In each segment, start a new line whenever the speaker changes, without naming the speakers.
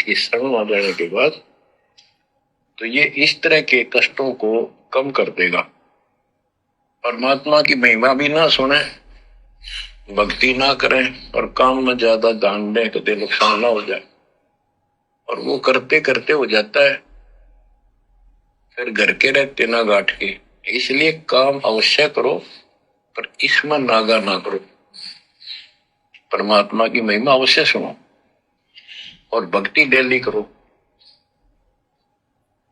की शरण आ जाने के बाद तो ये इस तरह के कष्टों को कम कर देगा। परमात्मा की महिमा भी ना सुने, भक्ति ना करें और काम में ज्यादा ध्यान दें, कभी नुकसान ना हो जाए। और वो करते करते हो जाता है, फिर घर के रहते ना घाट के। इसलिए काम अवश्य करो, पर इसमें नागा ना करो। परमात्मा की महिमा अवश्य सुनो और भक्ति डेली करो।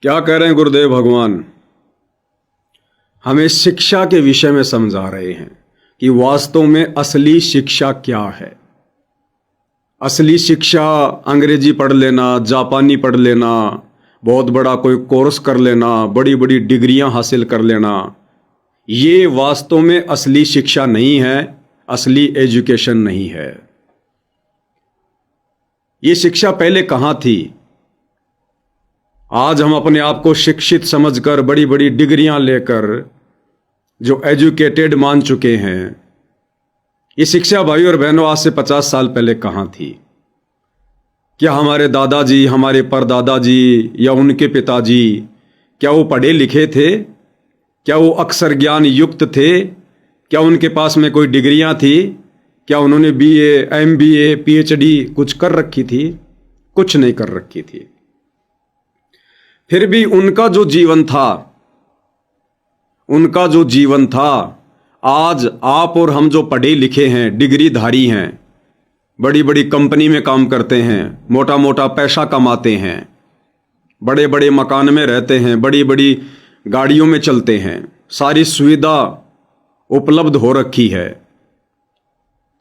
क्या कह रहे हैं गुरुदेव भगवान? हमें शिक्षा के विषय में समझा रहे हैं कि वास्तव में असली शिक्षा क्या है। असली शिक्षा अंग्रेजी पढ़ लेना, जापानी पढ़ लेना, बहुत बड़ा कोई कोर्स कर लेना, बड़ी बड़ी डिग्रियां हासिल कर लेना, ये वास्तव में असली शिक्षा नहीं है, असली एजुकेशन नहीं है। ये शिक्षा पहले कहां थी? आज हम अपने आप को शिक्षित समझकर बड़ी बड़ी डिग्रियां लेकर जो एजुकेटेड मान चुके हैं, ये शिक्षा भाई और बहनों आज से 50 साल पहले कहां थी? क्या हमारे दादाजी, हमारे परदादाजी या उनके पिताजी, क्या वो पढ़े लिखे थे? क्या वो अक्षर ज्ञान युक्त थे? क्या उनके पास में कोई डिग्रियां थी? क्या उन्होंने BA, MBA, PhD कुछ कर रखी थी? कुछ नहीं कर रखी थी। फिर भी उनका जो जीवन था, आज आप और हम जो पढ़े लिखे हैं, डिग्रीधारी हैं, बड़ी बड़ी कंपनी में काम करते हैं, मोटा मोटा पैसा कमाते हैं, बड़े बड़े मकान में रहते हैं, बड़ी बड़ी गाड़ियों में चलते हैं, सारी सुविधा उपलब्ध हो रखी है।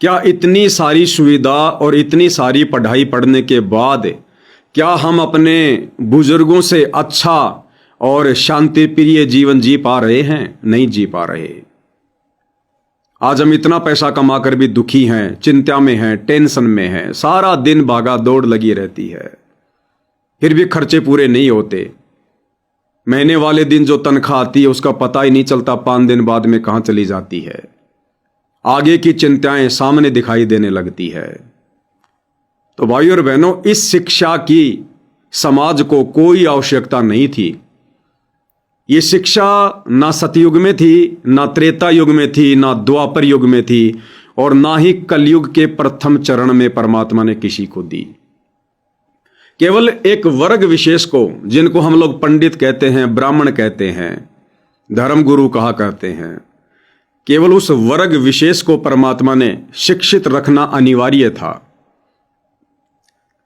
क्या इतनी सारी सुविधा और इतनी सारी पढ़ाई पढ़ने के बाद क्या हम अपने बुजुर्गों से अच्छा और शांति प्रिय जीवन जी पा रहे हैं? नहीं जी पा रहे। आज हम इतना पैसा कमाकर भी दुखी हैं, चिंता में हैं, टेंशन में हैं, सारा दिन भागा दौड़ लगी रहती है, फिर भी खर्चे पूरे नहीं होते। महीने वाले दिन जो तनख्वाह आती है उसका पता ही नहीं चलता 5 दिन बाद में कहां चली जाती है। आगे की चिंताएं सामने दिखाई देने लगती है। तो भाई और बहनों, इस शिक्षा की समाज को कोई आवश्यकता नहीं थी। ये शिक्षा ना सतयुग में थी, ना त्रेता युग में थी, ना द्वापर युग में थी, और ना ही कलयुग के प्रथम चरण में परमात्मा ने किसी को दी। केवल एक वर्ग विशेष को, जिनको हम लोग पंडित कहते हैं, ब्राह्मण कहते हैं, धर्मगुरु कहा करते हैं, केवल उस वर्ग विशेष को परमात्मा ने शिक्षित रखना अनिवार्य था।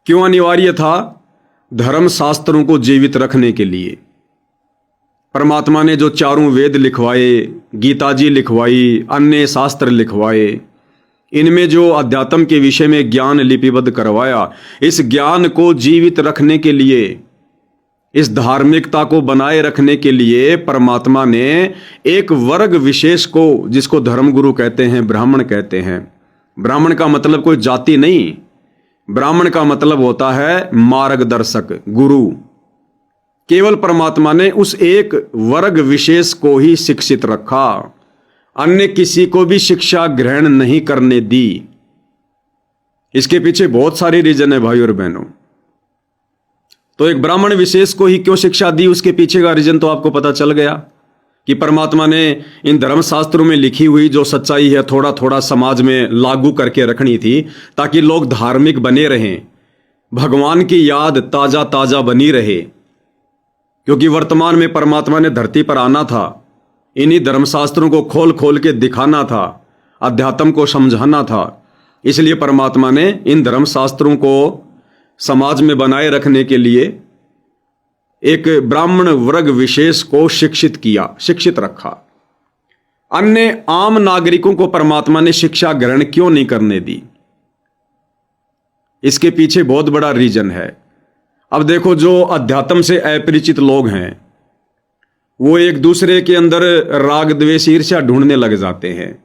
क्यों अनिवार्य था? धर्म शास्त्रों को जीवित रखने के लिए। परमात्मा ने जो चारों वेद लिखवाए, गीता जी लिखवाई, अन्य शास्त्र लिखवाए, इनमें जो अध्यात्म के विषय में ज्ञान लिपिबद्ध करवाया, इस ज्ञान को जीवित रखने के लिए, इस धार्मिकता को बनाए रखने के लिए परमात्मा ने एक वर्ग विशेष को, जिसको धर्मगुरु कहते हैं, ब्राह्मण कहते हैं। ब्राह्मण का मतलब कोई जाति नहीं, ब्राह्मण का मतलब होता है मार्गदर्शक, गुरु। केवल परमात्मा ने उस एक वर्ग विशेष को ही शिक्षित रखा, अन्य किसी को भी शिक्षा ग्रहण नहीं करने दी। इसके पीछे बहुत सारी रीजन है भाई और बहनों। तो एक ब्राह्मण विशेष को ही क्यों शिक्षा दी, उसके पीछे का रीजन तो आपको पता चल गया कि परमात्मा ने इन धर्मशास्त्रों में लिखी हुई जो सच्चाई है थोड़ा थोड़ा समाज में लागू करके रखनी थी, ताकि लोग धार्मिक बने रहें, भगवान की याद ताजा ताजा बनी रहे। क्योंकि वर्तमान में परमात्मा ने धरती पर आना था, इन्हीं धर्मशास्त्रों को खोल खोल के दिखाना था, अध्यात्म को समझाना था। इसलिए परमात्मा ने इन धर्मशास्त्रों को समाज में बनाए रखने के लिए एक ब्राह्मण वर्ग विशेष को शिक्षित रखा। अन्य आम नागरिकों को परमात्मा ने शिक्षा ग्रहण क्यों नहीं करने दी? इसके पीछे बहुत बड़ा रीजन है। अब देखो, जो अध्यात्म से अपरिचित लोग हैं, वो एक दूसरे के अंदर राग द्वेष ईर्ष्या ढूंढने लग जाते हैं।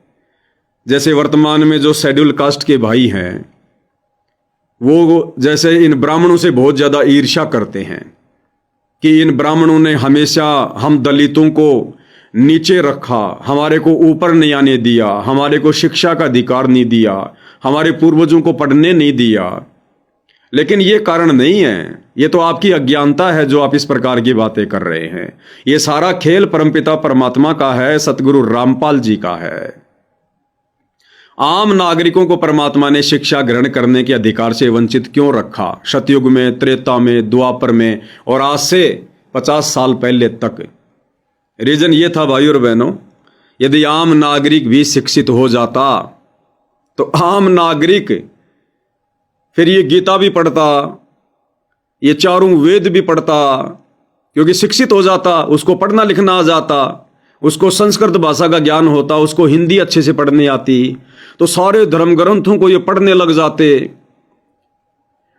जैसे वर्तमान में जो शेड्यूल कास्ट के भाई हैं, वो जैसे इन ब्राह्मणों से बहुत ज्यादा ईर्ष्या करते हैं कि इन ब्राह्मणों ने हमेशा हम दलितों को नीचे रखा, हमारे को ऊपर नहीं आने दिया, हमारे को शिक्षा का अधिकार नहीं दिया, हमारे पूर्वजों को पढ़ने नहीं दिया। लेकिन ये कारण नहीं है, ये तो आपकी अज्ञानता है जो आप इस प्रकार की बातें कर रहे हैं। ये सारा खेल परमपिता परमात्मा का है, सतगुरु रामपाल जी का है। आम नागरिकों को परमात्मा ने शिक्षा ग्रहण करने के अधिकार से वंचित क्यों रखा? सतयुग में, त्रेता में, द्वापर में और आज से 50 साल पहले तक। रीजन ये था भाई और बहनों, यदि आम नागरिक भी शिक्षित हो जाता तो आम नागरिक फिर ये गीता भी पढ़ता, ये चारों वेद भी पढ़ता, क्योंकि शिक्षित हो जाता, उसको पढ़ना लिखना आ जाता, उसको संस्कृत भाषा का ज्ञान होता, उसको हिंदी अच्छे से पढ़ने आती, तो सारे धर्म ग्रंथों को ये पढ़ने लग जाते।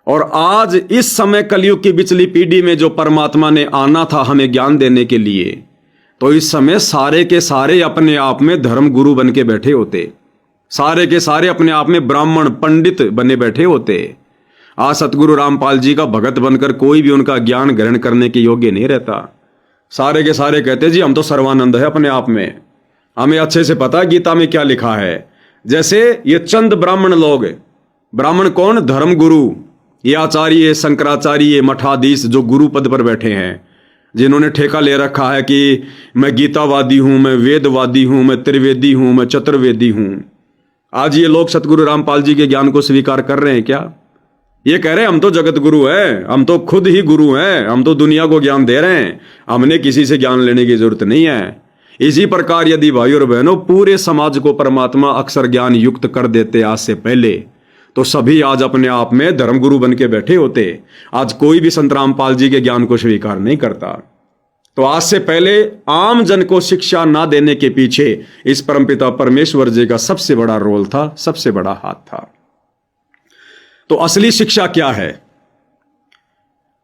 और आज इस समय कलयुग की पिछली पीढ़ी में जो परमात्मा ने आना था हमें ज्ञान देने के लिए, तो इस समय सारे के सारे अपने आप में धर्म गुरु बन के बैठे होते, सारे के सारे अपने आप में ब्राह्मण पंडित बने बैठे होते। आज सतगुरु रामपाल जी का भगत बनकर कोई भी उनका ज्ञान ग्रहण करने के योग्य नहीं रहता। सारे के सारे कहते जी हम तो सर्वानंद है अपने आप में, हमें अच्छे से पता है गीता में क्या लिखा है। जैसे ये चंद ब्राह्मण लोग, ब्राह्मण कौन? धर्म गुरु, ये आचार्य, शंकराचार्य, मठाधीश जो गुरु पद पर बैठे हैं, जिन्होंने ठेका ले रखा है कि मैं गीतावादी हूं, मैं वेदवादी हूं, मैं त्रिवेदी हूं, मैं चतुर्वेदी हूं। आज ये लोग सतगुरु रामपाल जी के ज्ञान को स्वीकार कर रहे हैं क्या? ये कह रहे हैं हम तो जगत गुरु हैं, हम तो खुद ही गुरु हैं, हम तो दुनिया को ज्ञान दे रहे हैं, हमने किसी से ज्ञान लेने की जरूरत नहीं है। इसी प्रकार यदि भाई और बहनों पूरे समाज को परमात्मा अक्षर ज्ञान युक्त कर देते आज से पहले, तो सभी आज अपने आप में धर्मगुरु बन के बैठे होते। आज कोई भी संत रामपाल जी के ज्ञान को स्वीकार नहीं करता। तो आज से पहले आम जन को शिक्षा ना देने के पीछे इस परमपिता परमेश्वर जी का सबसे बड़ा रोल था, सबसे बड़ा हाथ था। तो असली शिक्षा क्या है?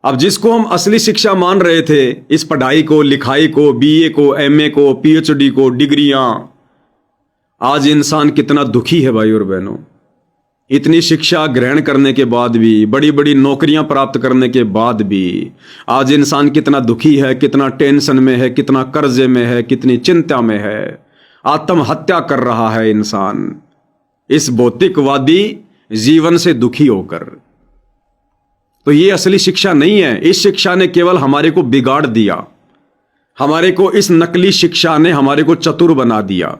अब जिसको हम असली शिक्षा मान रहे थे, इस पढ़ाई को, लिखाई को, बीए को, एमए को, पीएचडी को, डिग्रियां, आज इंसान कितना दुखी है भाई और बहनों। इतनी शिक्षा ग्रहण करने के बाद भी, बड़ी बड़ी नौकरियां प्राप्त करने के बाद भी आज इंसान कितना दुखी है, कितना टेंशन में है, कितना कर्जे में है, कितनी चिंता में है, आत्महत्या कर रहा है इंसान इस भौतिकवादी जीवन से दुखी होकर। तो ये असली शिक्षा नहीं है। इस शिक्षा ने केवल हमारे को बिगाड़ दिया, हमारे को इस नकली शिक्षा ने हमारे को चतुर बना दिया।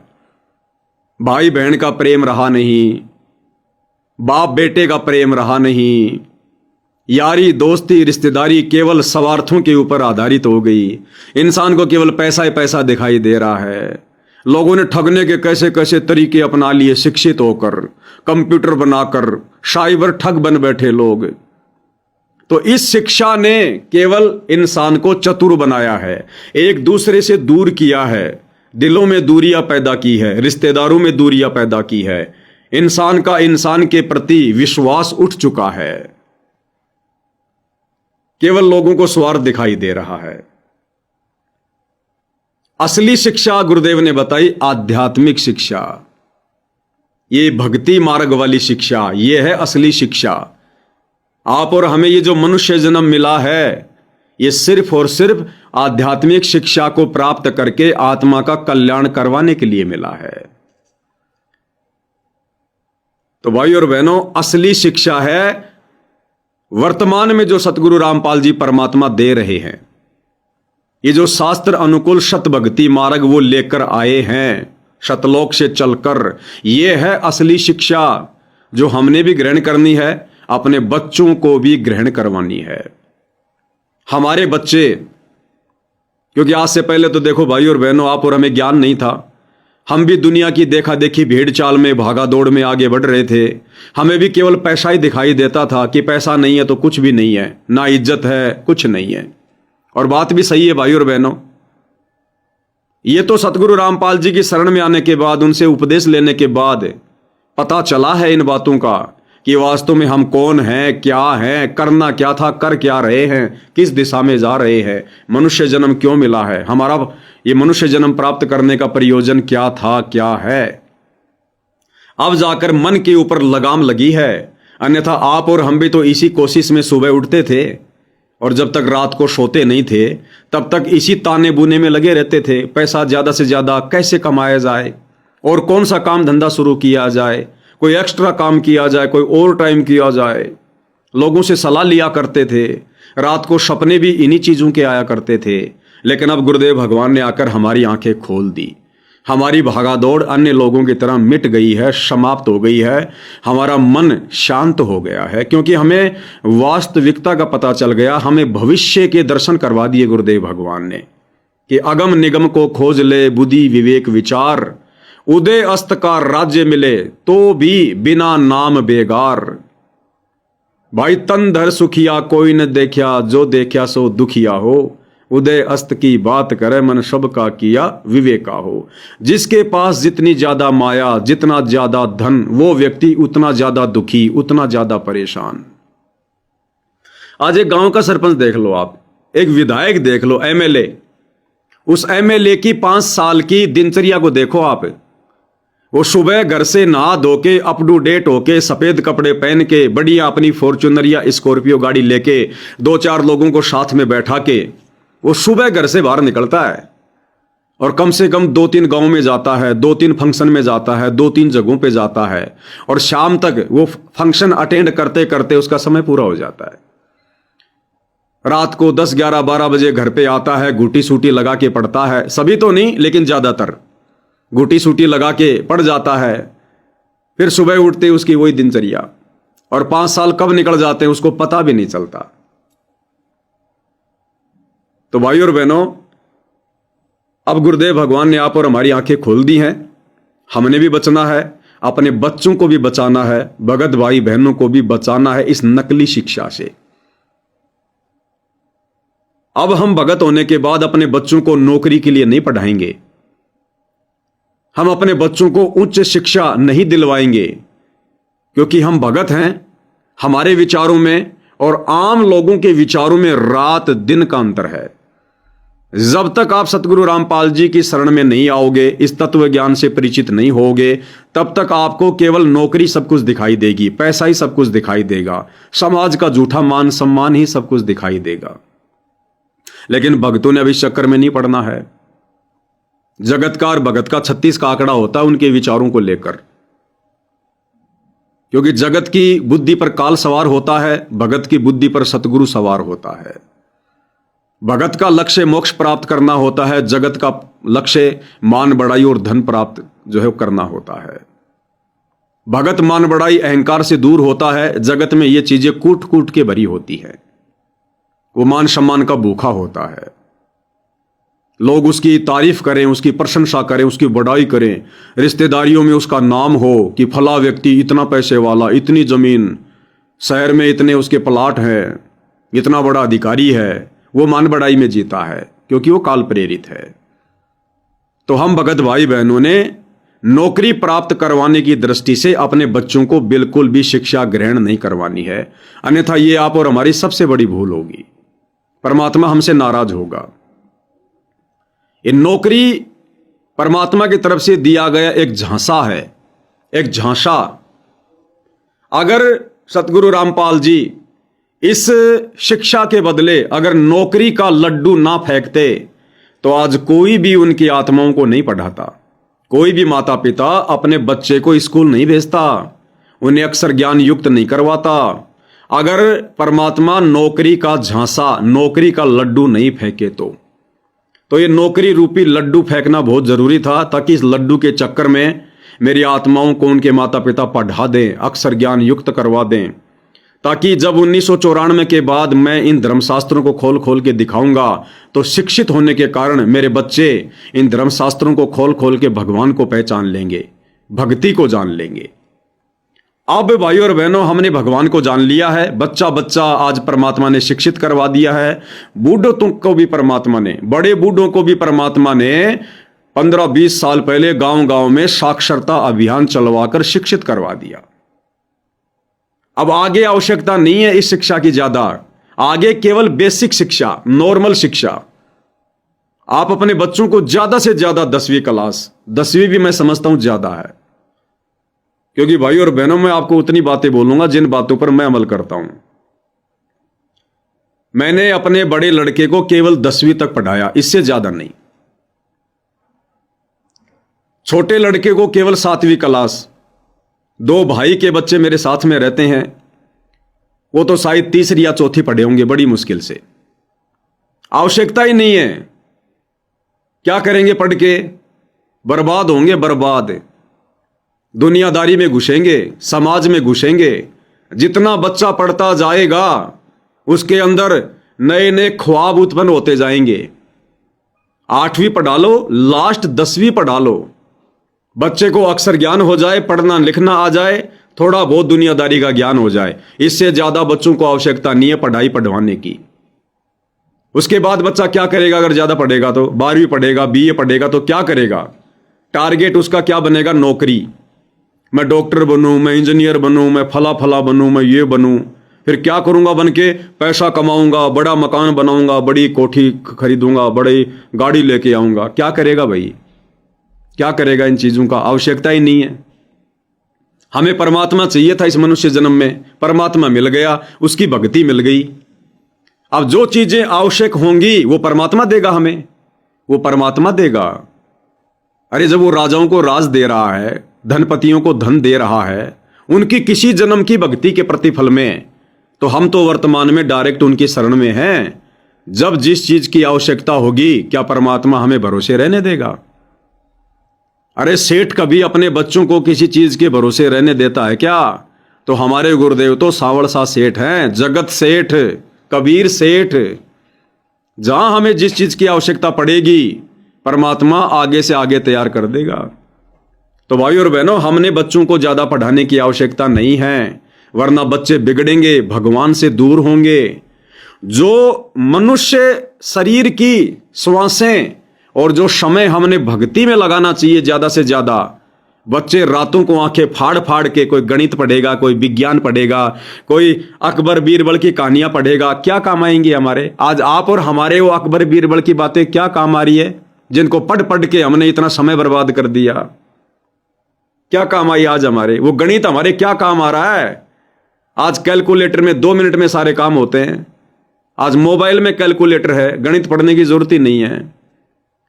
भाई बहन का प्रेम रहा नहीं, बाप बेटे का प्रेम रहा नहीं, यारी दोस्ती रिश्तेदारी केवल स्वार्थों के ऊपर आधारित हो गई। इंसान को केवल पैसा ही पैसा दिखाई दे रहा है। लोगों ने ठगने के कैसे कैसे तरीके अपना लिए, शिक्षित होकर, कंप्यूटर बनाकर साइबर ठग बन बैठे लोग। तो इस शिक्षा ने केवल इंसान को चतुर बनाया है, एक दूसरे से दूर किया है, दिलों में दूरियां पैदा की है, रिश्तेदारों में दूरियां पैदा की है, इंसान का इंसान के प्रति विश्वास उठ चुका है, केवल लोगों को स्वार्थ दिखाई दे रहा है। असली शिक्षा गुरुदेव ने बताई आध्यात्मिक शिक्षा, ये भक्ति मार्ग वाली शिक्षा, ये है असली शिक्षा। आप और हमें ये जो मनुष्य जन्म मिला है, ये सिर्फ और सिर्फ आध्यात्मिक शिक्षा को प्राप्त करके आत्मा का कल्याण करवाने के लिए मिला है। तो भाई और बहनों, असली शिक्षा है वर्तमान में जो सतगुरु रामपाल जी परमात्मा दे रहे हैं। ये जो शास्त्र अनुकूल शत भक्ति मार्ग वो लेकर आए हैं शतलोक से चलकर, ये है असली शिक्षा जो हमने भी ग्रहण करनी है, अपने बच्चों को भी ग्रहण करवानी है। हमारे बच्चे, क्योंकि आज से पहले तो देखो भाई और बहनों, आप और हमें ज्ञान नहीं था, हम भी दुनिया की देखा देखी भीड़ चाल में, भागा दौड़ में आगे बढ़ रहे थे। हमें भी केवल पैसा ही दिखाई देता था कि पैसा नहीं है तो कुछ भी नहीं है, ना इज्जत है, कुछ नहीं है। और बात भी सही है भाई और बहनों। ये तो सतगुरु रामपाल जी की शरण में आने के बाद, उनसे उपदेश लेने के बाद पता चला है इन बातों का कि वास्तव में हम कौन हैं, क्या हैं, करना क्या था, कर क्या रहे हैं, किस दिशा में जा रहे हैं, मनुष्य जन्म क्यों मिला है, हमारा ये मनुष्य जन्म प्राप्त करने का प्रयोजन क्या था, क्या है। अब जाकर मन के ऊपर लगाम लगी है, अन्यथा आप और हम भी तो इसी कोशिश में सुबह उठते थे और जब तक रात को सोते नहीं थे तब तक इसी ताने बुने में लगे रहते थे। पैसा ज्यादा से ज्यादा कैसे कमाया जाए और कौन सा काम धंधा शुरू किया जाए, कोई एक्स्ट्रा काम किया जाए, कोई ओवर टाइम किया जाए, लोगों से सलाह लिया करते थे, रात को सपने भी इन्हीं चीजों के आया करते थे। लेकिन अब गुरुदेव भगवान ने आकर हमारी आंखें खोल दी। हमारी भागादौड़ अन्य लोगों की तरह मिट गई है, समाप्त हो गई है। हमारा मन शांत हो गया है, क्योंकि हमें वास्तविकता का पता चल गया। हमें भविष्य के दर्शन करवा दिए गुरुदेव भगवान ने कि अगम निगम को खोज ले बुद्धि विवेक विचार, उदय अस्त का राज्य मिले तो भी बिना नाम बेगार। भाई तन धर सुखिया कोई न देखा, जो देखा सो दुखिया हो। उदय अस्त की बात करे मन सबका किया विवेका हो। जिसके पास जितनी ज्यादा माया, जितना ज्यादा धन, वो व्यक्ति उतना ज्यादा दुखी, उतना ज्यादा परेशान। आज एक गांव का सरपंच देख लो आप, एक विधायक देख लो, एमएलए, उस एमएलए की 5 साल की दिनचर्या को देखो आप। वो सुबह घर से नहा धो के अप टू डेट होके सफेद कपड़े पहन के बढ़िया अपनी फॉर्च्यूनर या स्कॉर्पियो गाड़ी लेके 2-4 लोगों को साथ में बैठा के वो सुबह घर से बाहर निकलता है और कम से कम 2-3 गांव में जाता है, 2-3 फंक्शन में जाता है, 2-3 जगहों पे जाता है और शाम तक वो फंक्शन अटेंड करते करते उसका समय पूरा हो जाता है। रात को 10, 11, 12 बजे घर पे आता है, घूटी सूटी लगा के पढ़ता है। सभी तो नहीं, लेकिन ज्यादातर घूटी सूटी लगा के पड़ जाता है। फिर सुबह उठते उसकी वही दिनचर्या, और 5 साल कब निकल जाते हैं उसको पता भी नहीं चलता। तो भाई और बहनों, अब गुरुदेव भगवान ने आप और हमारी आंखें खोल दी हैं। हमने भी बचना है, अपने बच्चों को भी बचाना है, भगत भाई बहनों को भी बचाना है इस नकली शिक्षा से। अब हम भगत होने के बाद अपने बच्चों को नौकरी के लिए नहीं पढ़ाएंगे, हम अपने बच्चों को उच्च शिक्षा नहीं दिलवाएंगे, क्योंकि हम भगत हैं। हमारे विचारों में और आम लोगों के विचारों में रात दिन का अंतर है। जब तक आप सतगुरु रामपाल जी की शरण में नहीं आओगे, इस तत्व ज्ञान से परिचित नहीं होगे, तब तक आपको केवल नौकरी सब कुछ दिखाई देगी, पैसा ही सब कुछ दिखाई देगा, समाज का झूठा मान सम्मान ही सब कुछ दिखाई देगा। लेकिन भक्तों ने अभी चक्कर में नहीं पड़ना है। जगतकार भगत का 36 का आंकड़ा होता है उनके विचारों को लेकर, क्योंकि जगत की बुद्धि पर काल सवार होता है, भगत की बुद्धि पर सतगुरु सवार होता है। भगत का लक्ष्य मोक्ष प्राप्त करना होता है, जगत का लक्ष्य मान बढ़ाई और धन प्राप्त जो है करना होता है। भगत मान बढ़ाई अहंकार से दूर होता है, जगत में ये चीजें कूट कूट के भरी होती है। वो मान सम्मान का भूखा होता है, लोग उसकी तारीफ करें, उसकी प्रशंसा करें, उसकी बड़ाई करें, रिश्तेदारियों में उसका नाम हो कि फला व्यक्ति इतना पैसे वाला, इतनी जमीन, शहर में इतने उसके प्लाट हैं, इतना बड़ा अधिकारी है। वो मान बढ़ाई में जीता है, क्योंकि वो काल प्रेरित है। तो हम भगत भाई बहनों ने नौकरी प्राप्त करवाने की दृष्टि से अपने बच्चों को बिल्कुल भी शिक्षा ग्रहण नहीं करवानी है, अन्यथा ये आप और हमारी सबसे बड़ी भूल होगी। परमात्मा हमसे नाराज होगा। ये नौकरी परमात्मा की तरफ से दिया गया एक झांसा है, एक झांसा। अगर सतगुरु रामपाल जी इस शिक्षा के बदले अगर नौकरी का लड्डू ना फेंकते, तो आज कोई भी उनकी आत्माओं को नहीं पढ़ाता, कोई भी माता पिता अपने बच्चे को स्कूल नहीं भेजता, उन्हें अक्षर ज्ञान युक्त नहीं करवाता। अगर परमात्मा नौकरी का झांसा, नौकरी का लड्डू नहीं फेंके तो ये नौकरी रूपी लड्डू फेंकना बहुत जरूरी था, ताकि इस लड्डू के चक्कर में मेरी आत्माओं को उनके माता पिता पढ़ा दें, अक्षर ज्ञान युक्त करवा दें, ताकि जब 1994 के बाद मैं इन धर्मशास्त्रों को खोल खोल के दिखाऊंगा, तो शिक्षित होने के कारण मेरे बच्चे इन धर्मशास्त्रों को खोल खोल के भगवान को पहचान लेंगे, भक्ति को जान लेंगे। अब भाई और बहनों, हमने भगवान को जान लिया है, बच्चा बच्चा आज परमात्मा ने शिक्षित करवा दिया है। बूढ़ों को भी परमात्मा ने, बड़े बूढ़ों को भी परमात्मा ने 15-20 साल पहले गांव गांव में साक्षरता अभियान चलवाकर शिक्षित करवा दिया। अब आगे आवश्यकता नहीं है इस शिक्षा की ज्यादा, आगे केवल बेसिक शिक्षा, नॉर्मल शिक्षा। आप अपने बच्चों को ज्यादा से ज्यादा 10वीं क्लास, 10वीं भी मैं समझता हूं ज्यादा है, क्योंकि भाई और बहनों मैं आपको उतनी बातें बोलूंगा जिन बातों पर मैं अमल करता हूं। मैंने अपने बड़े लड़के को केवल 10वीं तक पढ़ाया, इससे ज्यादा नहीं। छोटे लड़के को केवल 7वीं क्लास। 2 भाई के बच्चे मेरे साथ में रहते हैं, वो तो शायद तीसरी या चौथी पढ़े होंगे बड़ी मुश्किल से। आवश्यकता ही नहीं है। क्या करेंगे पढ़ के? बर्बाद होंगे, बर्बाद। दुनियादारी में घुसेंगे, समाज में घुसेंगे। जितना बच्चा पढ़ता जाएगा उसके अंदर नए नए ख्वाब उत्पन्न होते जाएंगे। 8वीं पढ़ा लो, लास्ट 10वीं पढ़ा लो, बच्चे को अक्षर ज्ञान हो जाए, पढ़ना लिखना आ जाए, थोड़ा बहुत दुनियादारी का ज्ञान हो जाए। इससे ज्यादा बच्चों को आवश्यकता नहीं है पढ़ाई पढ़वाने की। उसके बाद बच्चा क्या करेगा? अगर ज्यादा पढ़ेगा तो 12वीं पढ़ेगा, BA पढ़ेगा तो क्या करेगा? टारगेट उसका क्या बनेगा? नौकरी। मैं डॉक्टर बनूं, मैं इंजीनियर बनूं, मैं फला फला बनूं, मैं ये बनूं। फिर क्या करूंगा बन के? पैसा कमाऊंगा, बड़ा मकान बनाऊंगा, बड़ी कोठी खरीदूंगा, बड़ी गाड़ी लेके आऊंगा। क्या करेगा भाई? क्या करेगा? इन चीजों का आवश्यकता ही नहीं है। हमें परमात्मा चाहिए था इस मनुष्य जन्म में, परमात्मा मिल गया, उसकी भक्ति मिल गई। अब जो चीजें आवश्यक होंगी वो परमात्मा देगा हमें, वो परमात्मा देगा। अरे जब वो राजाओं को राज दे रहा है, धनपतियों को धन दे रहा है, उनकी किसी जन्म की भक्ति के प्रतिफल में, तो हम तो वर्तमान में डायरेक्ट उनकी शरण में हैं। जब जिस चीज की आवश्यकता होगी, क्या परमात्मा हमें भरोसे रहने देगा? अरे सेठ कभी अपने बच्चों को किसी चीज के भरोसे रहने देता है क्या? तो हमारे गुरुदेव तो सावड़ सा सेठ हैं, जगत सेठ, कबीर सेठ। जहां हमें जिस चीज की आवश्यकता पड़ेगी परमात्मा आगे से आगे तैयार कर देगा। तो भाइयों और बहनों, हमने बच्चों को ज्यादा पढ़ाने की आवश्यकता नहीं है, वरना बच्चे बिगड़ेंगे, भगवान से दूर होंगे। जो मनुष्य शरीर की श्वासें और जो समय हमने भक्ति में लगाना चाहिए ज्यादा से ज्यादा, बच्चे रातों को आंखें फाड़ फाड़ के कोई गणित पढ़ेगा, कोई विज्ञान पढ़ेगा, कोई अकबर बीरबल की कहानियां पढ़ेगा। क्या काम आएंगी हमारे? आज आप और हमारे वो अकबर बीरबल की बातें क्या काम आ रही है, जिनको पढ़ पढ़ के हमने इतना समय बर्बाद कर दिया? क्या काम आई आज हमारे? वो गणित हमारे क्या काम आ रहा है? आज कैलकुलेटर में 2 मिनट में सारे काम होते हैं। आज मोबाइल में कैलकुलेटर है, गणित पढ़ने की जरूरत ही नहीं है।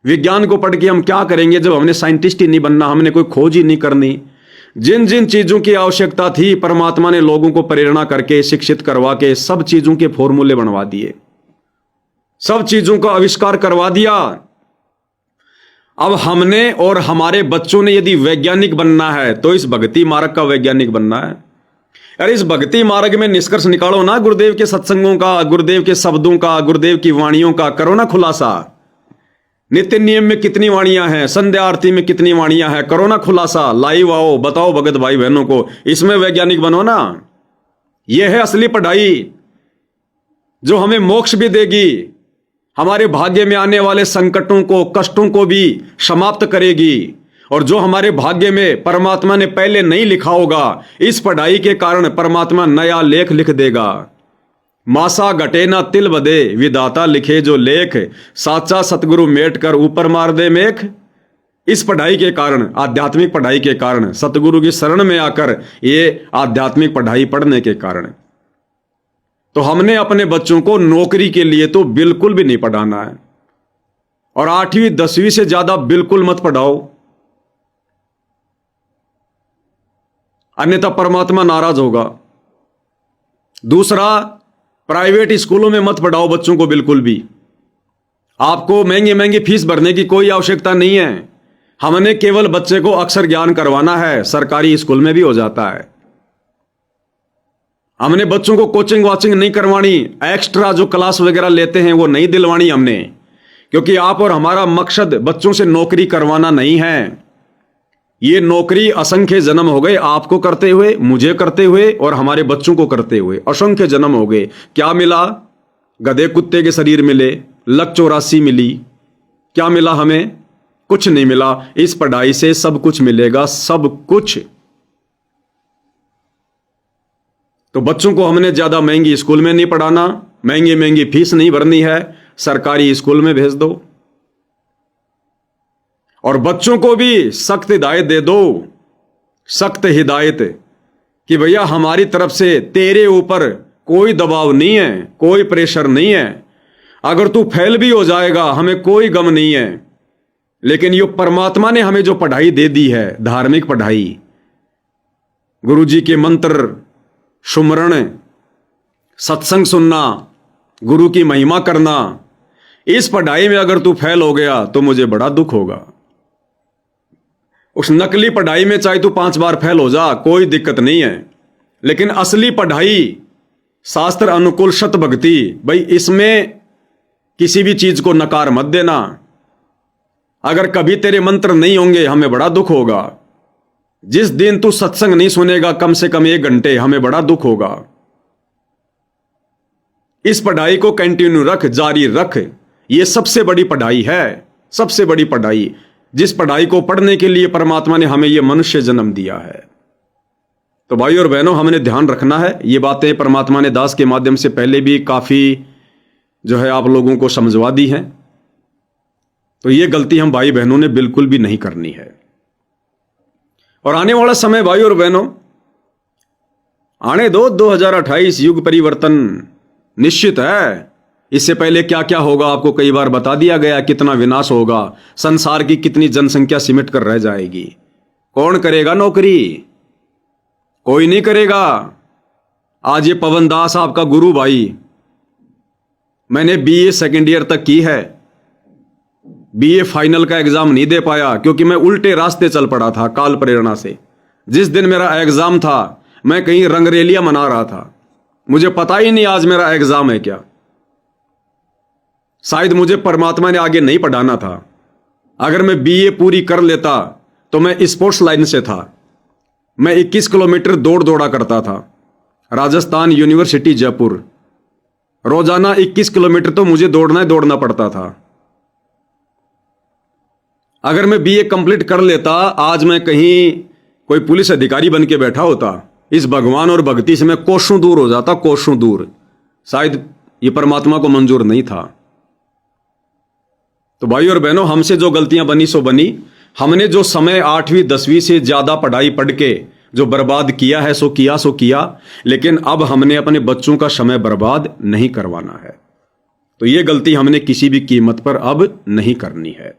विज्ञान को पढ़ के हम क्या करेंगे जब हमने साइंटिस्ट ही नहीं बनना, हमने कोई खोज ही नहीं करनी। जिन जिन चीजों की आवश्यकता थी परमात्मा ने लोगों को प्रेरणा करके, शिक्षित करवा के सब चीजों के फॉर्मूले बनवा दिए, सब चीजों का आविष्कार करवा दिया। अब हमने और हमारे बच्चों ने यदि वैज्ञानिक बनना है तो इस भक्ति मार्ग का वैज्ञानिक बनना है। अरे इस भक्ति मार्ग में निष्कर्ष निकालो ना, गुरुदेव के सत्संगों का, गुरुदेव के शब्दों का, गुरुदेव की वाणियों का करो ना खुलासा। नित्य नियम में कितनी वाणियां हैं, संध्या आरती में कितनी वाणियां हैं, करो ना खुलासा। लाइव आओ, बताओ भगत भाई बहनों को, इसमें वैज्ञानिक बनो ना। यह है असली पढ़ाई जो हमें मोक्ष भी देगी, हमारे भाग्य में आने वाले संकटों को, कष्टों को भी समाप्त करेगी। और जो हमारे भाग्य में परमात्मा ने पहले नहीं लिखा होगा, इस पढ़ाई के कारण परमात्मा नया लेख लिख देगा। मासा घटे ना तिल बदे, विधाता लिखे जो लेख, साचा सतगुरु मेट कर ऊपर मार दे मेख। इस पढ़ाई के कारण, आध्यात्मिक पढ़ाई के कारण, सतगुरु की शरण में आकर ये आध्यात्मिक पढ़ाई पढ़ने के कारण, तो हमने अपने बच्चों को नौकरी के लिए तो बिल्कुल भी नहीं पढ़ाना है। और 8वीं 10वीं से ज्यादा बिल्कुल मत पढ़ाओ, अन्यथा परमात्मा नाराज होगा। दूसरा, प्राइवेट स्कूलों में मत पढ़ाओ बच्चों को बिल्कुल भी। आपको महंगी महंगी फीस भरने की कोई आवश्यकता नहीं है। हमने केवल बच्चे को अक्षर ज्ञान करवाना है, सरकारी स्कूल में भी हो जाता है। हमने बच्चों को कोचिंग वाचिंग नहीं करवानी, एक्स्ट्रा जो क्लास वगैरह लेते हैं वो नहीं दिलवानी हमने, क्योंकि आप और हमारा मकसद बच्चों से नौकरी करवाना नहीं है। ये नौकरी असंख्य जन्म हो गए, आपको करते हुए, मुझे करते हुए और हमारे बच्चों को करते हुए असंख्य जन्म हो गए। क्या मिला? गधे कुत्ते के शरीर मिले, लक 84 मिली। क्या मिला हमें? कुछ नहीं मिला। इस पढ़ाई से सब कुछ मिलेगा, सब कुछ। तो बच्चों को हमने ज्यादा महंगी स्कूल में नहीं पढ़ाना, महंगी महंगी फीस नहीं भरनी है, सरकारी स्कूल में भेज दो। और बच्चों को भी सख्त हिदायत दे दो, सख्त हिदायत कि भैया हमारी तरफ से तेरे ऊपर कोई दबाव नहीं है, कोई प्रेशर नहीं है। अगर तू फेल भी हो जाएगा हमें कोई गम नहीं है, लेकिन ये परमात्मा ने हमें जो पढ़ाई दे दी है, धार्मिक पढ़ाई, गुरु जी के मंत्र, सुमरण, सत्संग सुनना, गुरु की महिमा करना, इस पढ़ाई में अगर तू फेल हो गया तो मुझे बड़ा दुख होगा। उस नकली पढ़ाई में चाहे तू 5 बार फेल हो जा, कोई दिक्कत नहीं है, लेकिन असली पढ़ाई, शास्त्र अनुकूल शत भक्ति, भाई इसमें किसी भी चीज को नकार मत देना। अगर कभी तेरे मंत्र नहीं होंगे हमें बड़ा दुख होगा। जिस दिन तू सत्संग नहीं सुनेगा कम से कम 1 घंटे, हमें बड़ा दुख होगा। इस पढ़ाई को कंटिन्यू रख, जारी रख। यह सबसे बड़ी पढ़ाई है, सबसे बड़ी पढ़ाई, जिस पढ़ाई को पढ़ने के लिए परमात्मा ने हमें यह मनुष्य जन्म दिया है। तो भाई और बहनों, हमने ध्यान रखना है। ये बातें परमात्मा ने दास के माध्यम से पहले भी काफी जो है आप लोगों को समझवा दी हैं। तो ये गलती हम भाई बहनों ने बिल्कुल भी नहीं करनी है। और आने वाला समय भाई और बहनों, आने दो, 2028 युग परिवर्तन निश्चित है। इससे पहले क्या क्या होगा आपको कई बार बता दिया गया, कितना विनाश होगा, संसार की कितनी जनसंख्या सिमट कर रह जाएगी। कौन करेगा नौकरी? कोई नहीं करेगा। आज ये पवन दास आपका गुरु भाई, मैंने बीए सेकेंड ईयर तक की है, बीए फाइनल का एग्जाम नहीं दे पाया क्योंकि मैं उल्टे रास्ते चल पड़ा था काल प्रेरणा से। जिस दिन मेरा एग्जाम था मैं कहीं रंगरेलिया मना रहा था, मुझे पता ही नहीं आज मेरा एग्जाम है क्या। शायद मुझे परमात्मा ने आगे नहीं पढ़ाना था। अगर मैं बीए पूरी कर लेता तो मैं स्पोर्ट्स लाइन से था। मैं 21 किलोमीटर दौड़ा करता था, राजस्थान यूनिवर्सिटी जयपुर। रोजाना 21 किलोमीटर तो मुझे दौड़ना पड़ता था। अगर मैं बीए कंप्लीट कर लेता आज मैं कहीं कोई पुलिस अधिकारी बन के बैठा होता। इस भगवान और भक्ति से मैं कोसों दूर हो जाता, कोसों दूर। शायद ये परमात्मा को मंजूर नहीं था। तो भाई और बहनों, हमसे जो गलतियां बनी सो बनी। हमने जो समय 8वीं 10वीं से ज्यादा पढ़ाई पढ़ के जो बर्बाद किया है सो किया, लेकिन अब हमने अपने बच्चों का समय बर्बाद नहीं करवाना है। तो ये गलती हमने किसी भी कीमत पर अब नहीं करनी है।